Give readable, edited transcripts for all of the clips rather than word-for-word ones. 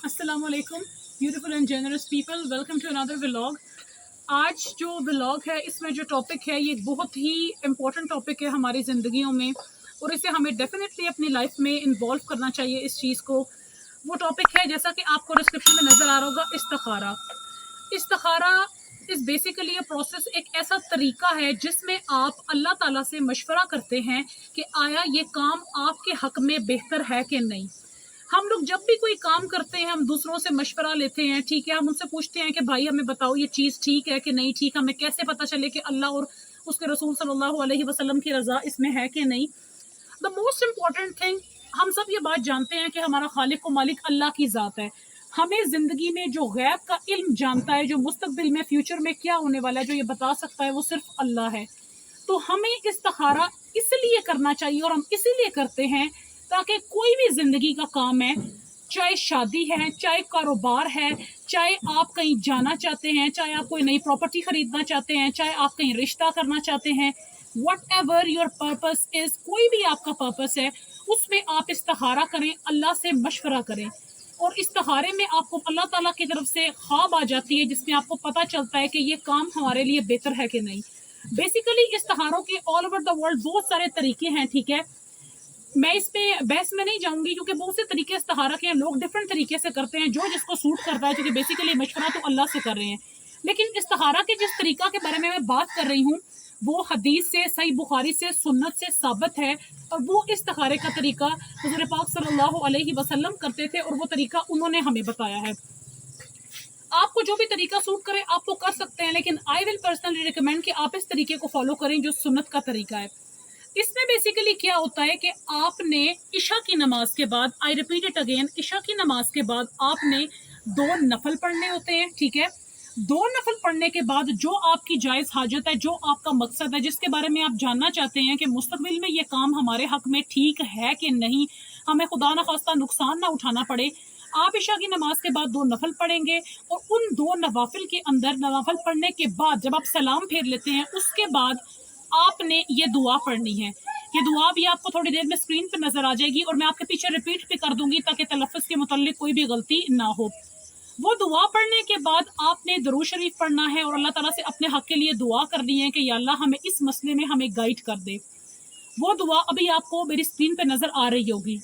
अस्सलाम वालेकुम beautiful and generous people, welcome to another vlog. आज जो व्लॉग है इसमें जो टॉपिक है ये बहुत ही इम्पोर्टेंट टॉपिक है हमारी ज़िंदगियों में और इसे हमें डेफिनेटली अपनी लाइफ में इन्वॉल्व करना चाहिए इस चीज़ को। वो टॉपिक है, जैसा कि आपको डिस्क्रिप्शन में नज़र आ रहा होगा, इस्तिखारा। इस्तिखारा इज़ बेसिकली अ प्रोसेस, एक ऐसा तरीका है जिसमें आप अल्लाह ताला से मशवरा करते हैं कि आया ये काम आपके हक़ में बेहतर है कि नहीं। हम लोग जब भी कोई काम करते हैं हम दूसरों से मशवरा लेते हैं, ठीक है, हम उनसे पूछते हैं कि भाई हमें बताओ ये चीज़ ठीक है कि नहीं ठीक, हमें कैसे पता चले कि अल्लाह और उसके रसूल सल्लल्लाहु अलैहि वसल्लम की रज़ा इसमें है कि नहीं। द मोस्ट इम्पॉर्टेंट थिंग, हम सब ये बात जानते हैं कि हमारा खालिक व मालिक अल्लाह की ज़ात है। हमें ज़िंदगी में जो गैब का इल्म जानता है, जो मुस्तकबिल में फ्यूचर में क्या होने वाला है, जो ये बता सकता है, वो सिर्फ अल्लाह है। तो हमें इस्तिखारा इसलिए करना चाहिए और हम इसीलिए करते हैं ताकि कोई भी ज़िंदगी का काम है, चाहे शादी है, चाहे कारोबार है, चाहे आप कहीं जाना चाहते हैं, चाहे आप कोई नई प्रॉपर्टी खरीदना चाहते हैं, चाहे आप कहीं रिश्ता करना चाहते हैं, what ever your purpose is, कोई भी आपका पर्पस है, उसमें आप इस्तिखारा करें, अल्लाह से मशवरा करें। और इस्तिखारे में आपको अल्लाह ताला की तरफ से ख्वाब आ जाती है जिसमें आपको पता चलता है कि ये काम हमारे लिए बेहतर है कि नहीं। बेसिकली इस्तिखारों के ऑल ओवर द वर्ल्ड बहुत सारे तरीके हैं, ठीक है। मैं इस पे बहस में नहीं जाऊंगी क्योंकि बहुत से तरीके इस्तिखारा के हैं, लोग डिफरेंट तरीके से करते हैं, जो जिसको सूट करता है, क्योंकि बेसिकली मशवरा तो अल्लाह से कर रहे हैं। लेकिन इस्तिखारा के जिस तरीका के बारे में मैं बात कर रही हूँ वो हदीस से, सही बुखारी से, सुन्नत से साबित है। और वो इस्तिखारे का तरीका हुज़ूर पाक सल्लल्लाहु अलैहि वसल्लम करते थे और वो तरीका उन्होंने हमें बताया है। आपको जो भी तरीका सूट करे आप वो कर सकते हैं, लेकिन आई विल पर्सनली रिकमेंड कि आप इस तरीके को फॉलो करें जो सुन्नत का तरीका है। इसमें बेसिकली क्या होता है कि आपने इशा की नमाज के बाद, आई रिपीट इट अगेन, इशा की नमाज के बाद आपने 2 नफल पढ़ने होते हैं, ठीक है। 2 नफल पढ़ने के बाद जो आपकी जायज़ हाजत है, जो आपका मकसद है, जिसके बारे में आप जानना चाहते हैं कि मुस्तकबिल में ये काम हमारे हक में ठीक है कि नहीं, हमें खुदा न खास्ता नुकसान ना उठाना पड़े, आप इशा की नमाज के बाद 2 नफल पढ़ेंगे। और उन 2 नवाफिल के अंदर, नवाफिल पढ़ने के बाद जब आप सलाम फेर लेते हैं उसके बाद आपने ये दुआ पढ़नी है। ये दुआ भी आपको थोड़ी देर में स्क्रीन पर नजर आ जाएगी और मैं आपके पीछे रिपीट भी कर दूंगी ताकि तलफ़्फ़ुज़ के मुताल्लिक कोई भी गलती ना हो। वो दुआ पढ़ने के बाद आपने दरूद शरीफ पढ़ना है और अल्लाह ताला से अपने हक के लिए दुआ करनी है कि या अल्लाह हमें इस मसले में हमें गाइड कर दे। वो दुआ अभी आपको मेरी स्क्रीन पे नजर आ रही होगी।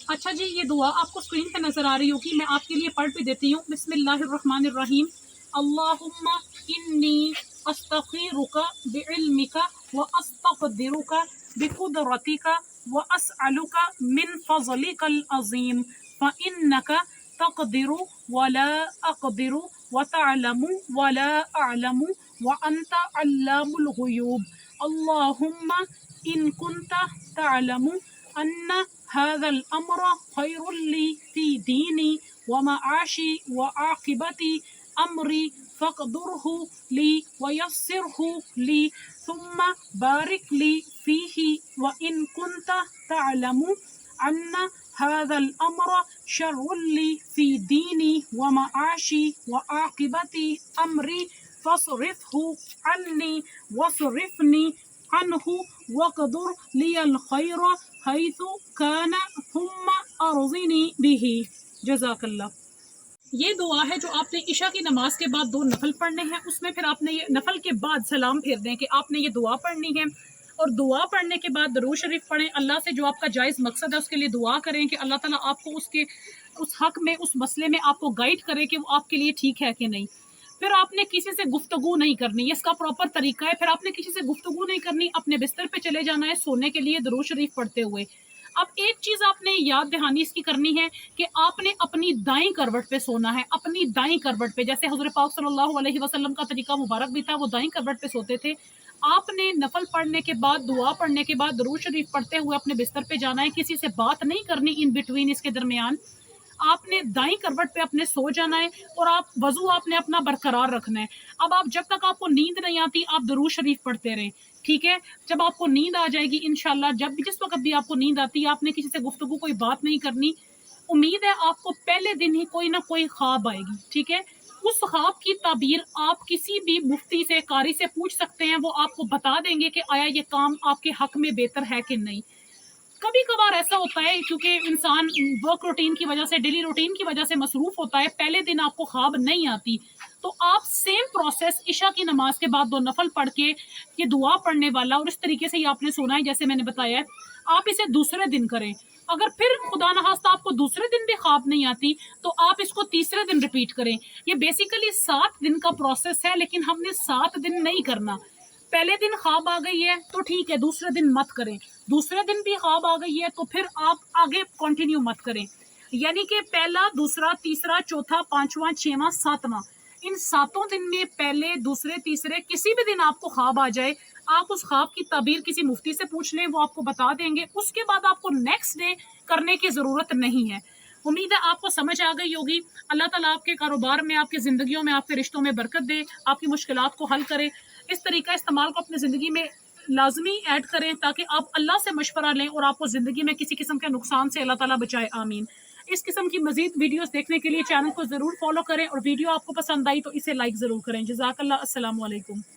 अच्छा जी, ये दुआ आपको स्क्रीन पे नजर आ रही होगी, मैं आपके लिए पढ़ भी देती हूँ। बिस्मिल्लाहिर्रहमानिर्रहीम। अल्लाहुम्मा इन्नी अस्तग़फिरुका बिइल्मिका व अस्तक़दिरुका बिक़ुदरतिका व अस्अलुका मिन फ़ज़लिकल अज़ीम फ़इन्नका तक़दिरु व ला अक़दिरु व तअलमु व ला अअलमु व अन्ता अल्लामुल ग़ुयूब। अल्लाहुम्मा इन कुन्ता तअलमु अन्ना हाज़ल अम्र खैरुल ली फ़ी दीनी व मआशी व आक़िबती अम्री फ़क़दुरहु ली व यस्सिरहु ली सुम्मा बारिक ली फ़ीही व इन कुन्ता तअलमु अन्ना हाज़ल अम्र शर्रुल ली फ़ी दीनी व मआशी व आक़िबती अम्री फ़स्रिफ़हु अन्नी वस्रिफ़नी अन्हु वक़दुर लियल खैर हैसु काना थुम्मा अर्ज़िनी बिही। जज़ाकल्लाह। ये दुआ है जो आपने इशा की नमाज के बाद 2 नफल पढ़ने हैं। उसमें फिर आपने ये नफल के बाद सलाम फेर दें कि आपने ये दुआ पढ़नी है और दुआ पढ़ने के बाद दरूद शरीफ पढ़ें। अल्लाह से जो आपका जायज़ मकसद है उसके लिए दुआ करें कि अल्लाह ताला आपको उसके उस हक में, उस मसले में आपको गाइड करे कि वो आपके लिए ठीक है कि नहीं। फिर आपने किसी से गुफ्तगू नहीं करनी, इसका प्रॉपर तरीका है। फिर आपने किसी से गुफ्तगू नहीं करनी, अपने बिस्तर पे चले जाना है सोने के लिए दरूद शरीफ पढ़ते हुए। अब एक चीज़ आपने याद दहानी इसकी करनी है कि आपने अपनी दाईं करवट पे सोना है, अपनी दाईं करवट पे, जैसे हुज़ूर पाक सल्लल्लाहु अलैहि वसल्लम का तरीका मुबारक भी था, वो दाईं करवट पे सोते थे। आपने नफल पढ़ने के बाद, दुआ पढ़ने के बाद दरूद शरीफ पढ़ते हुए अपने बिस्तर पे जाना है, किसी से बात नहीं करनी इन बिटवीन, इसके दरमियान आपने दाईं करवट पे अपने सो जाना है और आप वजू आपने अपना बरकरार रखना है। अब आप जब तक आपको नींद नहीं आती आप दरूद शरीफ पढ़ते रहें, ठीक है। जब आपको नींद आ जाएगी इंशाल्लाह, जब भी जिस वक्त भी आपको नींद आती है, आपने किसी से गुफ्तगू, कोई बात नहीं करनी। उम्मीद है आपको पहले दिन ही कोई ना कोई ख्वाब आएगी, ठीक है। उस ख्वाब की ताबीर आप किसी भी मुफ्ती से, कारी से पूछ सकते हैं, वो आपको बता देंगे कि आया ये काम आपके हक में बेहतर है कि नहीं। کبھی کبھار ایسا ہوتا ہے کیونکہ انسان ورک روٹین کی وجہ سے، ڈیلی روٹین کی وجہ سے مصروف ہوتا ہے، پہلے دن آپ کو خواب نہیں آتی، تو آپ سیم پروسیس عشاء کی نماز کے بعد 2 نفل پڑھ کے یہ دعا پڑھنے والا، اور اس طریقے سے یہ آپ نے سنا ہے جیسے میں نے بتایا ہے، آپ اسے دوسرے دن کریں۔ اگر پھر خدا نخواستہ آپ کو دوسرے دن بھی خواب نہیں آتی تو آپ اس کو تیسرے دن ریپیٹ کریں۔ یہ بیسیکلی 7 دن کا پروسیس ہے، لیکن ہم نے 7 دن نہیں کرنا۔ پہلے دن خواب آ گئی ہے تو ٹھیک ہے، دوسرے دن مت کریں، دوسرے دن بھی خواب آ گئی ہے تو پھر آپ آگے کنٹینیو مت کریں۔ یعنی کہ پہلا، دوسرا، تیسرا، چوتھا، پانچواں، چھواں، ساتواں، ان 7 دن میں پہلے، دوسرے، تیسرے کسی بھی دن آپ کو خواب آ جائے، آپ اس خواب کی تعبیر کسی مفتی سے پوچھ لیں، وہ آپ کو بتا دیں گے، اس کے بعد آپ کو نیکسٹ ڈے کرنے کی ضرورت نہیں ہے۔ امید ہے آپ کو سمجھ آ گئی ہوگی۔ اللہ تعالیٰ آپ کے کاروبار میں، آپ کی زندگیوں میں، آپ کے رشتوں میں برکت دے، آپ کی مشکلات کو حل کرے۔ اس طریقہ استعمال کو اپنی زندگی میں لازمی ایڈ کریں تاکہ آپ اللہ سے مشورہ لیں اور آپ کو زندگی میں کسی قسم کے نقصان سے اللہ تعالیٰ بچائے، آمین۔ اس قسم کی مزید ویڈیوز دیکھنے کے لیے چینل کو ضرور فالو کریں، اور ویڈیو آپ کو پسند آئی تو اسے لائک ضرور کریں۔ جزاک اللہ، السلام علیکم۔